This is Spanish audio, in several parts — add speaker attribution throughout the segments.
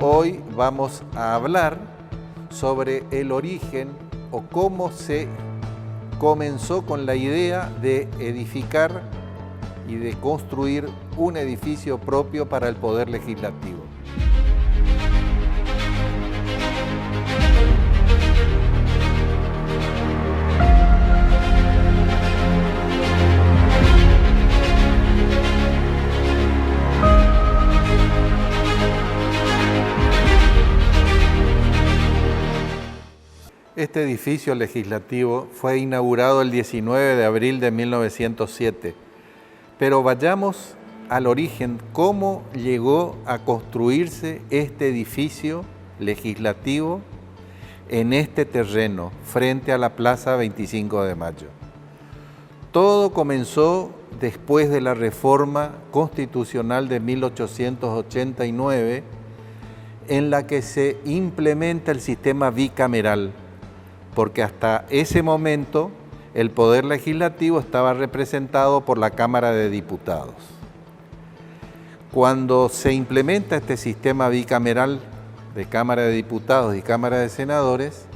Speaker 1: Hoy vamos a hablar sobre el origen o cómo se comenzó con la idea de edificar y de construir un edificio propio para el Poder Legislativo. Este edificio legislativo fue inaugurado el 19 de abril de 1907, pero vayamos al origen, cómo llegó a construirse este edificio legislativo en este terreno, frente a la Plaza 25 de Mayo. Todo comenzó después de la reforma constitucional de 1889, en la que se implementa el sistema bicameral, porque hasta ese momento el Poder Legislativo estaba representado por la Cámara de Diputados. Cuando se implementa este sistema bicameral de Cámara de Diputados y Cámara de Senadores,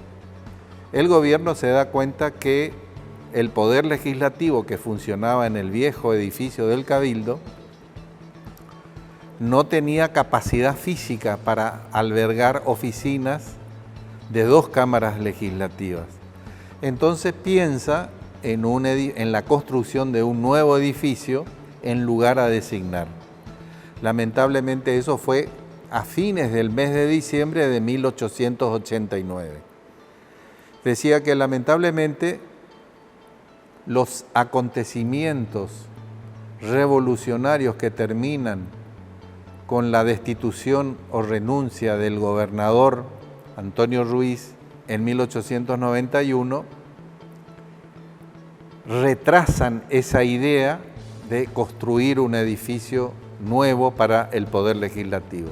Speaker 1: el gobierno se da cuenta que el Poder Legislativo que funcionaba en el viejo edificio del Cabildo no tenía capacidad física para albergar oficinas de dos cámaras legislativas. Entonces piensa en la construcción de un nuevo edificio en lugar a designar. Lamentablemente eso fue a fines del mes de diciembre de 1889. Decía que lamentablemente los acontecimientos revolucionarios que terminan con la destitución o renuncia del gobernador Antonio Ruiz en 1891, retrasan esa idea de construir un edificio nuevo para el Poder Legislativo.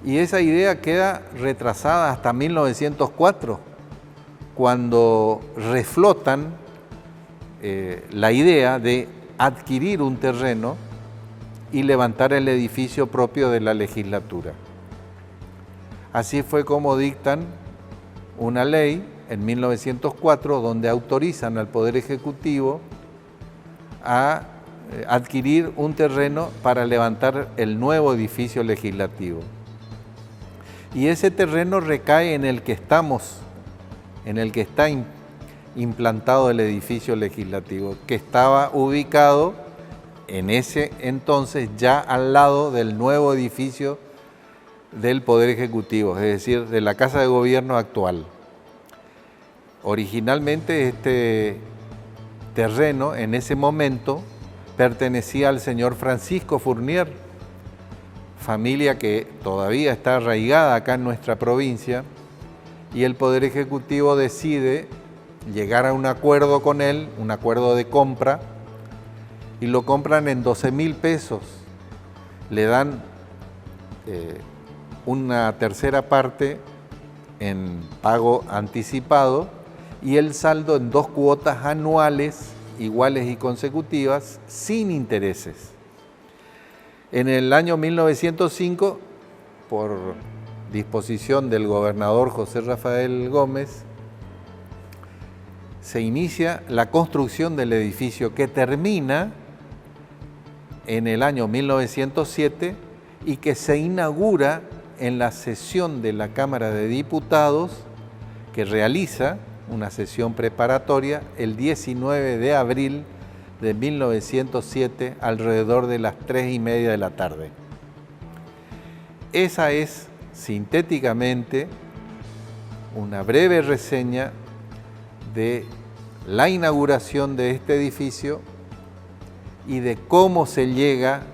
Speaker 1: Y esa idea queda retrasada hasta 1904, cuando reflotan la idea de adquirir un terreno y levantar el edificio propio de la legislatura. Así fue como dictan una ley en 1904 donde autorizan al Poder Ejecutivo a adquirir un terreno para levantar el nuevo edificio legislativo. Y ese terreno recae en el que estamos, en el que está implantado el edificio legislativo, que estaba ubicado en ese entonces ya al lado del nuevo edificio del Poder Ejecutivo, es decir, de la Casa de Gobierno actual. Originalmente este terreno en ese momento pertenecía al señor Francisco Fournier, familia que todavía está arraigada acá en nuestra provincia, y el Poder Ejecutivo decide llegar a un acuerdo con él, un acuerdo de compra, y lo compran en 12.000 pesos. Le dan una tercera parte en pago anticipado y el saldo en 2 cuotas anuales iguales y consecutivas sin intereses. En el año 1905, por disposición del gobernador José Rafael Gómez, se inicia la construcción del edificio que termina en el año 1907 y que se inaugura en la sesión de la Cámara de Diputados, que realiza una sesión preparatoria el 19 de abril de 1907 alrededor de las 3:30 de la tarde. Esa es, sintéticamente, una breve reseña de la inauguración de este edificio y de cómo se llega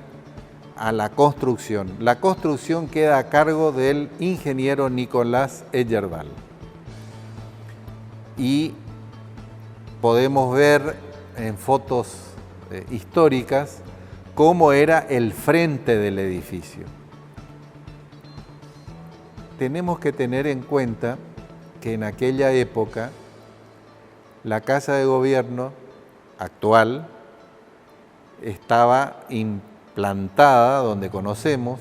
Speaker 1: a la construcción. La construcción queda a cargo del ingeniero Nicolás Eyerval. Y podemos ver en fotos históricas cómo era el frente del edificio. Tenemos que tener en cuenta que en aquella época la Casa de Gobierno actual estaba implantada donde conocemos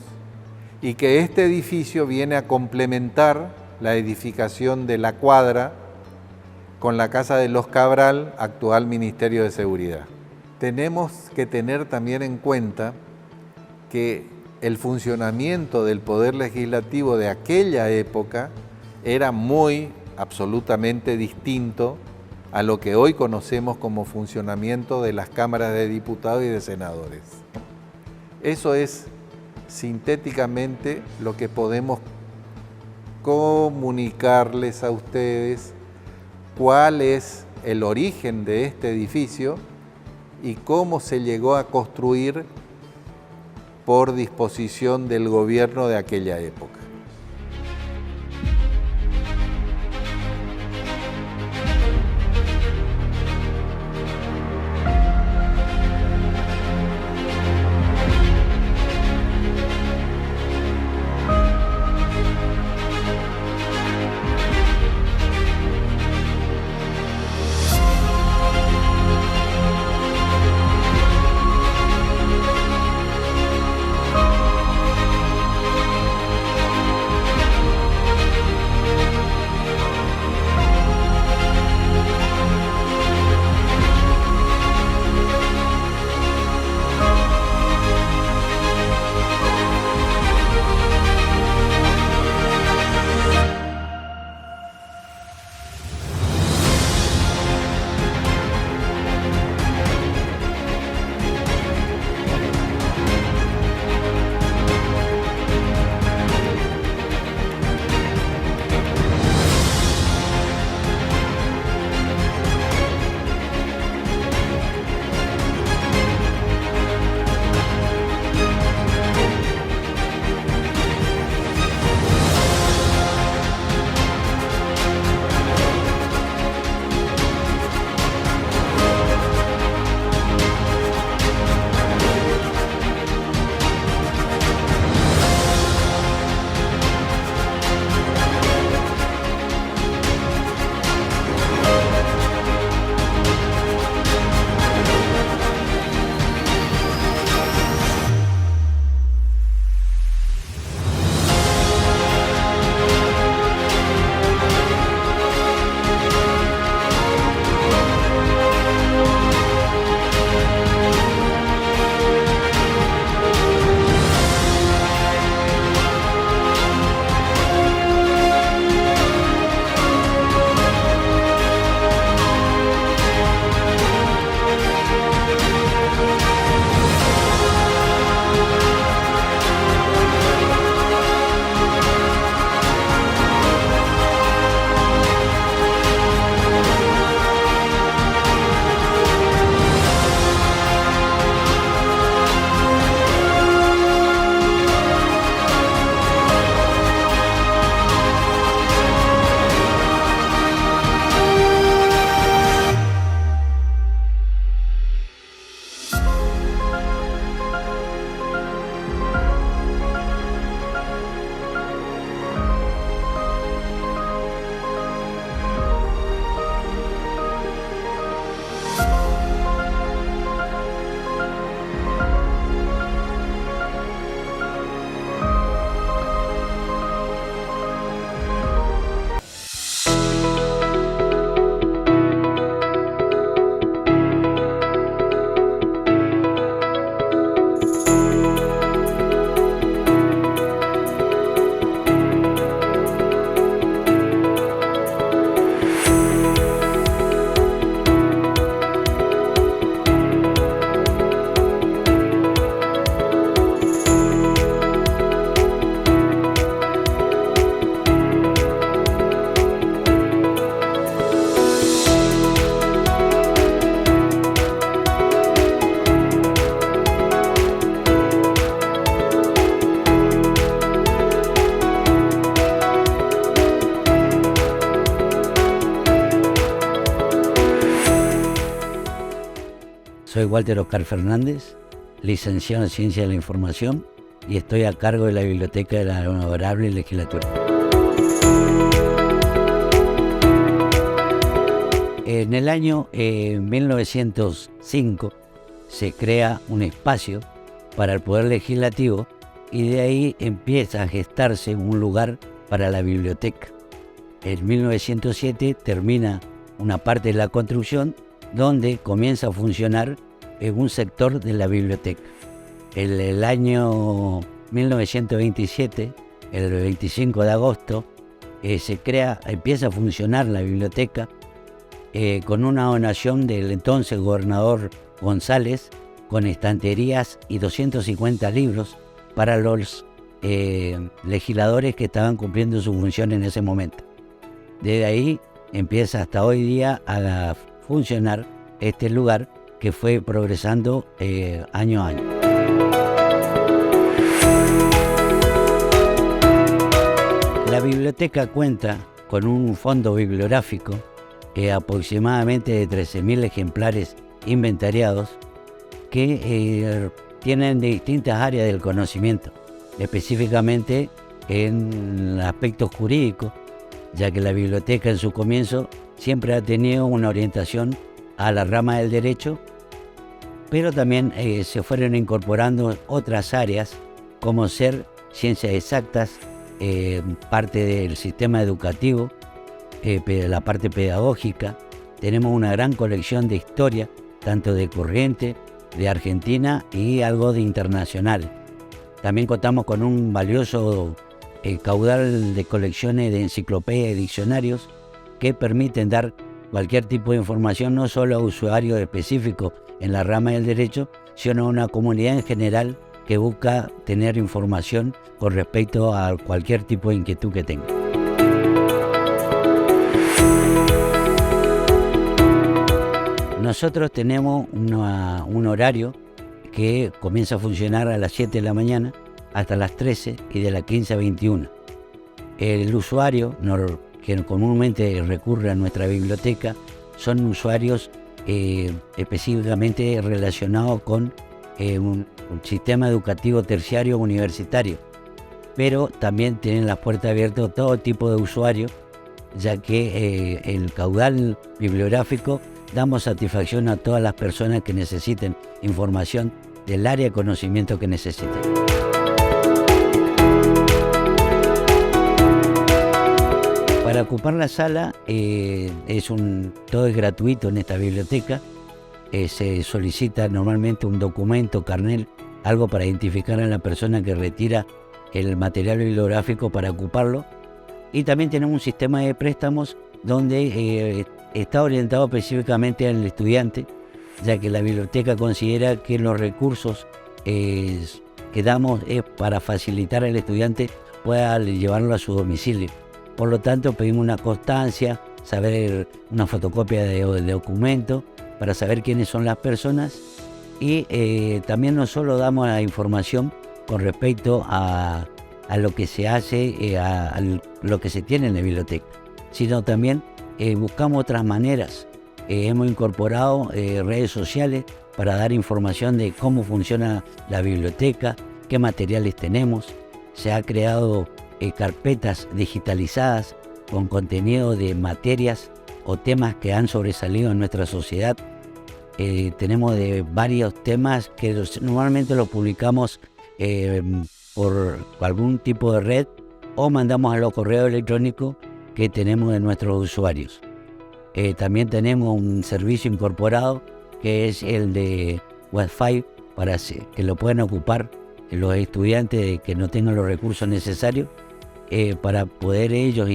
Speaker 1: y que este edificio viene a complementar la edificación de la Cuadra con la Casa de los Cabral, actual Ministerio de Seguridad. Tenemos que tener también en cuenta que el funcionamiento del Poder Legislativo de aquella época era absolutamente distinto a lo que hoy conocemos como funcionamiento de las cámaras de diputados y de senadores. Eso es sintéticamente lo que podemos comunicarles a ustedes, cuál es el origen de este edificio y cómo se llegó a construir por disposición del gobierno de aquella época.
Speaker 2: Soy Walter Oscar Fernández, licenciado en Ciencia de la Información y estoy a cargo de la Biblioteca de la Honorable Legislatura. En el año 1905 se crea un espacio para el Poder Legislativo y de ahí empieza a gestarse un lugar para la biblioteca. En 1907 termina una parte de la construcción donde comienza a funcionar un sector de la biblioteca. En el año 1927, el 25 de agosto, empieza a funcionar la biblioteca con una donación del entonces gobernador González, con estanterías y 250 libros para los legisladores que estaban cumpliendo su función en ese momento. Desde ahí empieza hasta hoy día a funcionar este lugar que fue progresando año a año. La biblioteca cuenta con un fondo bibliográfico aproximadamente de 13.000 ejemplares inventariados que tienen de distintas áreas del conocimiento, específicamente en aspectos jurídicos, ya que la biblioteca en su comienzo siempre ha tenido una orientación a la rama del derecho, pero también se fueron incorporando otras áreas como ser ciencias exactas, parte del sistema educativo, la parte pedagógica. Tenemos una gran colección de historia, tanto de corriente, de Argentina y algo de internacional. También contamos con un valioso caudal de colecciones de enciclopedias y diccionarios que permiten dar cualquier tipo de información, no solo a usuarios específicos en la rama del derecho, sino a una comunidad en general que busca tener información con respecto a cualquier tipo de inquietud que tenga. Nosotros tenemos un horario que comienza a funcionar a las 7 de la mañana hasta las 13 y de las 15 a 21. El usuario que comúnmente recurre a nuestra biblioteca son usuarios específicamente relacionados con un sistema educativo terciario universitario, pero también tienen las puertas abiertas a todo tipo de usuarios, ya que el caudal bibliográfico damos satisfacción a todas las personas que necesiten información del área de conocimiento que necesiten. Para ocupar la sala todo es gratuito en esta biblioteca. Se solicita normalmente un documento, carnet, algo para identificar a la persona que retira el material bibliográfico para ocuparlo. Y también tenemos un sistema de préstamos donde está orientado específicamente al estudiante, ya que la biblioteca considera que los recursos que damos es para facilitar al estudiante pueda llevarlo a su domicilio. Por lo tanto, pedimos una constancia, saber una fotocopia de documento para saber quiénes son las personas, y también no solo damos la información con respecto a lo que se hace, a lo que se tiene en la biblioteca, sino también buscamos otras maneras. Hemos incorporado redes sociales para dar información de cómo funciona la biblioteca, qué materiales tenemos. Se ha creado carpetas digitalizadas con contenido de materias o temas que han sobresalido en nuestra sociedad. Tenemos de varios temas que normalmente los publicamos por algún tipo de red o mandamos a los correos electrónicos que tenemos de nuestros usuarios. También tenemos un servicio incorporado que es el de Wi-Fi para que lo puedan ocupar los estudiantes que no tengan los recursos necesarios para poder ellos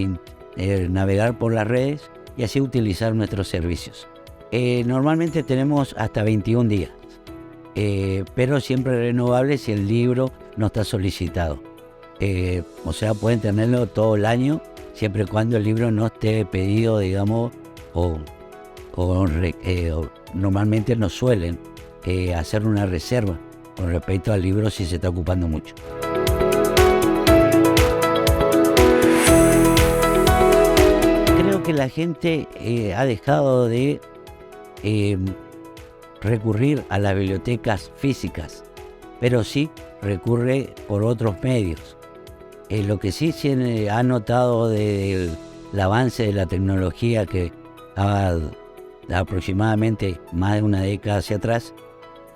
Speaker 2: navegar por las redes y así utilizar nuestros servicios. Normalmente tenemos hasta 21 días, pero siempre renovable si el libro no está solicitado. O sea, pueden tenerlo todo el año, siempre y cuando el libro no esté pedido, digamos, o normalmente no suelen hacer una reserva con respecto al libro si se está ocupando mucho. Creo que la gente ha dejado de recurrir a las bibliotecas físicas, pero sí recurre por otros medios. Lo que sí se ha notado del avance de la tecnología que ha aproximadamente más de una década hacia atrás,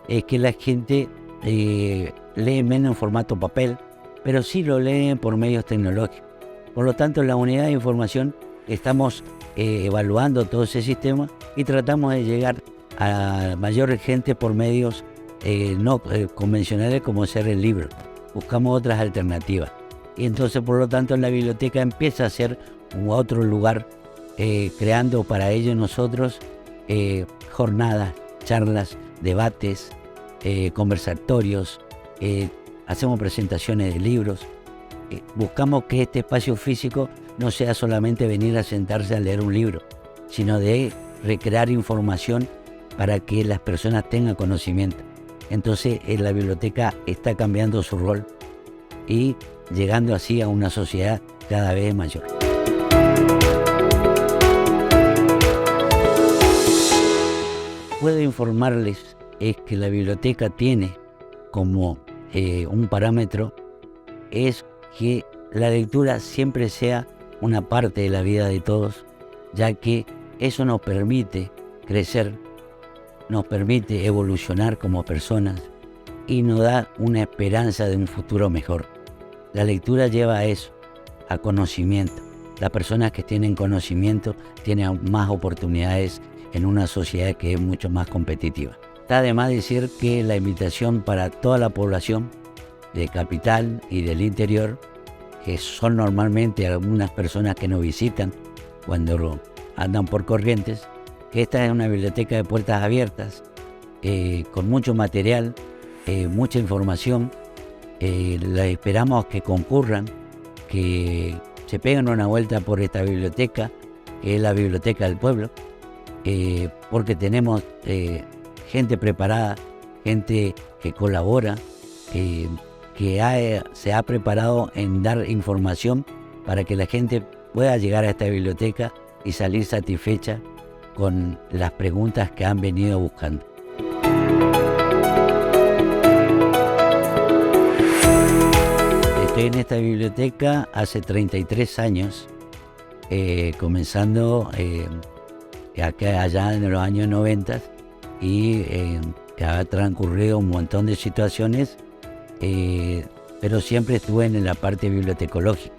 Speaker 2: es que la gente lee menos en formato papel, pero sí lo leen por medios tecnológicos. Por lo tanto, en la unidad de información estamos evaluando todo ese sistema y tratamos de llegar a mayor gente por medios no convencionales como ser el libro. Buscamos otras alternativas. Y entonces, por lo tanto, en la biblioteca empieza a ser otro lugar, creando para ello nosotros jornadas, charlas, debates, conversatorios, hacemos presentaciones de libros. Buscamos que este espacio físico no sea solamente venir a sentarse a leer un libro, sino de recrear información para que las personas tengan conocimiento. Entonces la biblioteca está cambiando su rol y llegando así a una sociedad cada vez mayor. Puedo informarles es que la biblioteca tiene como un parámetro es que la lectura siempre sea una parte de la vida de todos, ya que eso nos permite crecer, nos permite evolucionar como personas y nos da una esperanza de un futuro mejor. La lectura lleva a eso, a conocimiento. Las personas que tienen conocimiento tienen más oportunidades en una sociedad que es mucho más competitiva. Está de más decir que la invitación para toda la población de capital y del interior, que son normalmente algunas personas que nos visitan cuando andan por Corrientes, que esta es una biblioteca de puertas abiertas, con mucho material, mucha información. La esperamos que concurran, que se peguen una vuelta por esta biblioteca, que es la Biblioteca del Pueblo, porque tenemos gente preparada, gente que colabora, que se ha preparado en dar información para que la gente pueda llegar a esta biblioteca y salir satisfecha con las preguntas que han venido buscando. Estoy en esta biblioteca hace 33 años, comenzando allá en los años 90 y que ha transcurrido un montón de situaciones, pero siempre estuve en la parte bibliotecológica.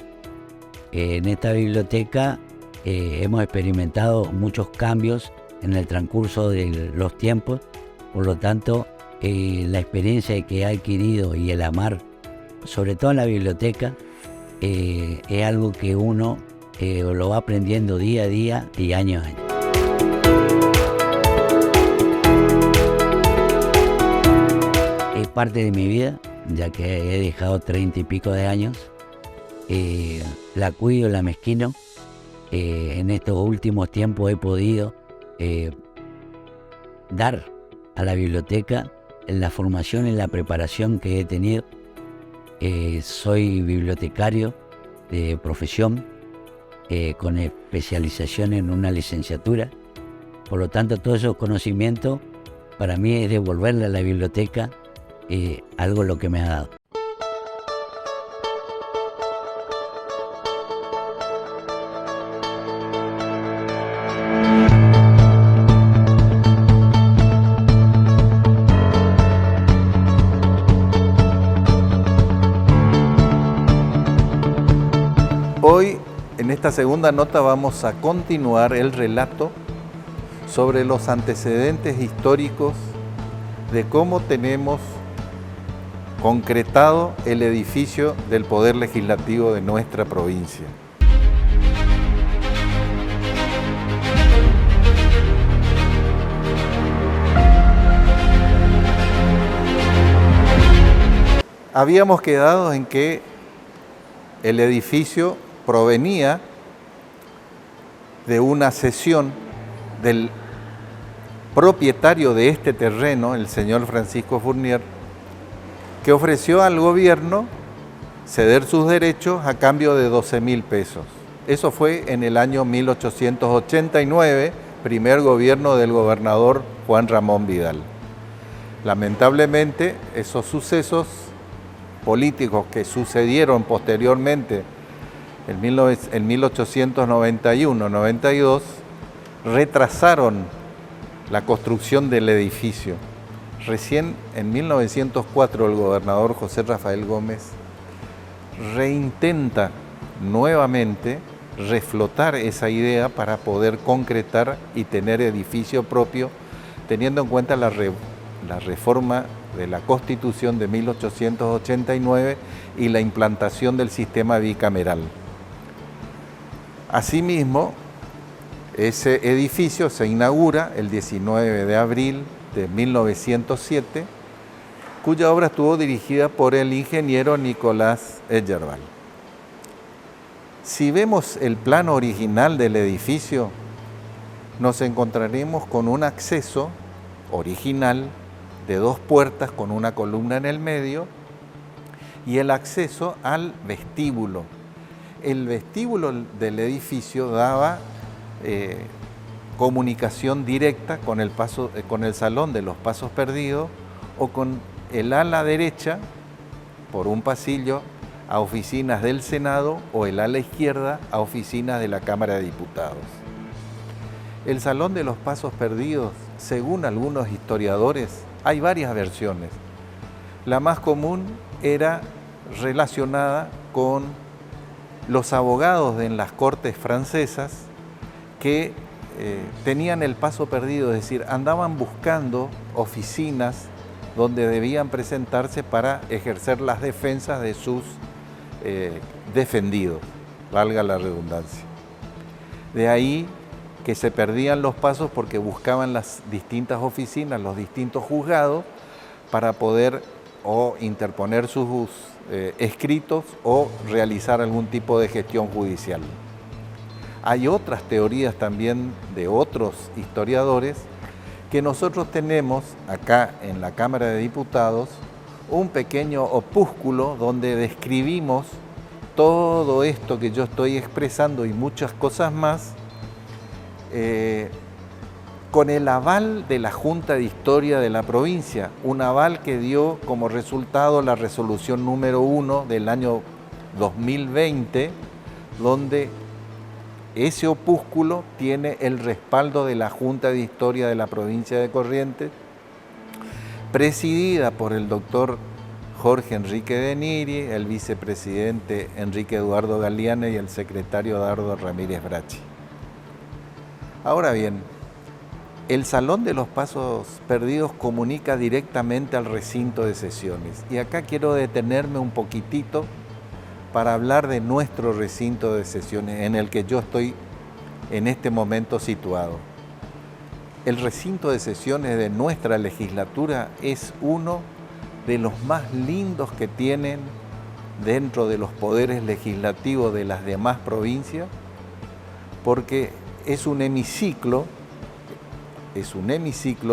Speaker 2: En esta biblioteca hemos experimentado muchos cambios en el transcurso de los tiempos, por lo tanto la experiencia que he adquirido y el amar, sobre todo en la biblioteca, es algo que uno lo va aprendiendo día a día y año a año. Es parte de mi vida, ya que he dejado 30 y pico de años. La cuido, la mezquino. En estos últimos tiempos he podido dar a la biblioteca en la formación, en la preparación que he tenido. Soy bibliotecario de profesión, con especialización en una licenciatura. Por lo tanto, todos esos conocimientos para mí es devolverle a la biblioteca algo lo que me ha dado.
Speaker 1: Hoy, en esta segunda nota, vamos a continuar el relato sobre los antecedentes históricos de cómo tenemos concretado el edificio del Poder Legislativo de nuestra provincia. Habíamos quedado en que el edificio provenía de una cesión del propietario de este terreno, el señor Francisco Fournier, que ofreció al gobierno ceder sus derechos a cambio de 12.000 pesos. Eso fue en el año 1889, primer gobierno del gobernador Juan Ramón Vidal. Lamentablemente, esos sucesos políticos que sucedieron posteriormente en 1891-92 retrasaron la construcción del edificio. Recién en 1904 el gobernador José Rafael Gómez reintenta nuevamente reflotar esa idea para poder concretar y tener edificio propio, teniendo en cuenta la reforma de la Constitución de 1889 y la implantación del sistema bicameral. Asimismo, ese edificio se inaugura el 19 de abril de 1907, cuya obra estuvo dirigida por el ingeniero Nicolás Eyerval. Si vemos el plano original del edificio, nos encontraremos con un acceso original de 2 puertas con una columna en el medio y el acceso al vestíbulo. El vestíbulo del edificio daba comunicación directa con el Salón de los Pasos Perdidos o con el ala derecha, por un pasillo, a oficinas del Senado o el ala izquierda a oficinas de la Cámara de Diputados. El Salón de los Pasos Perdidos, según algunos historiadores, hay varias versiones. La más común era relacionada con los abogados en las cortes francesas que tenían el paso perdido, es decir, andaban buscando oficinas donde debían presentarse para ejercer las defensas de sus defendidos, valga la redundancia. De ahí que se perdían los pasos porque buscaban las distintas oficinas, los distintos juzgados, para poder o interponer sus escritos o realizar algún tipo de gestión judicial. Hay otras teorías también de otros historiadores que nosotros tenemos acá en la Cámara de Diputados un pequeño opúsculo donde describimos todo esto que yo estoy expresando y muchas cosas más con el aval de la Junta de Historia de la provincia, un aval que dio como resultado la resolución número 1 del año 2020, donde ese opúsculo tiene el respaldo de la Junta de Historia de la provincia de Corrientes, presidida por el doctor Jorge Enrique de Niri, el vicepresidente Enrique Eduardo Galeana y el secretario Dardo Ramírez Brachi. Ahora bien, el Salón de los Pasos Perdidos comunica directamente al recinto de sesiones. Y acá quiero detenerme un poquitito para hablar de nuestro recinto de sesiones en el que yo estoy en este momento situado. El recinto de sesiones de nuestra legislatura es uno de los más lindos que tienen dentro de los poderes legislativos de las demás provincias, porque es un hemiciclo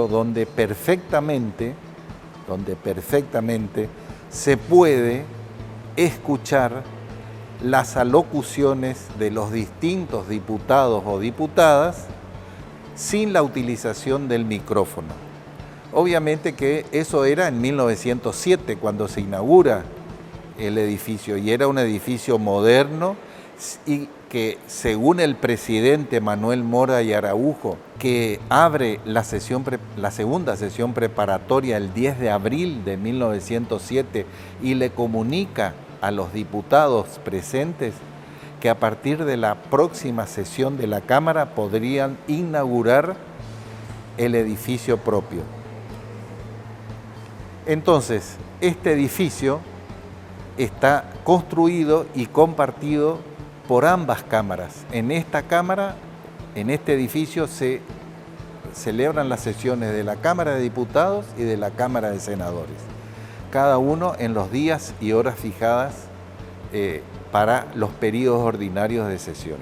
Speaker 1: donde perfectamente se puede escuchar las alocuciones de los distintos diputados o diputadas sin la utilización del micrófono. Obviamente que eso era en 1907 cuando se inaugura el edificio y era un edificio moderno y que según el presidente Manuel Mora y Araujo, que abre la segunda sesión preparatoria el 10 de abril de 1907 y le comunica a los diputados presentes que a partir de la próxima sesión de la Cámara podrían inaugurar el edificio propio. Entonces, este edificio está construido y compartido por ambas cámaras. En esta cámara, en este edificio, se celebran las sesiones de la Cámara de Diputados y de la Cámara de Senadores, cada uno en los días y horas fijadas para los periodos ordinarios de sesión.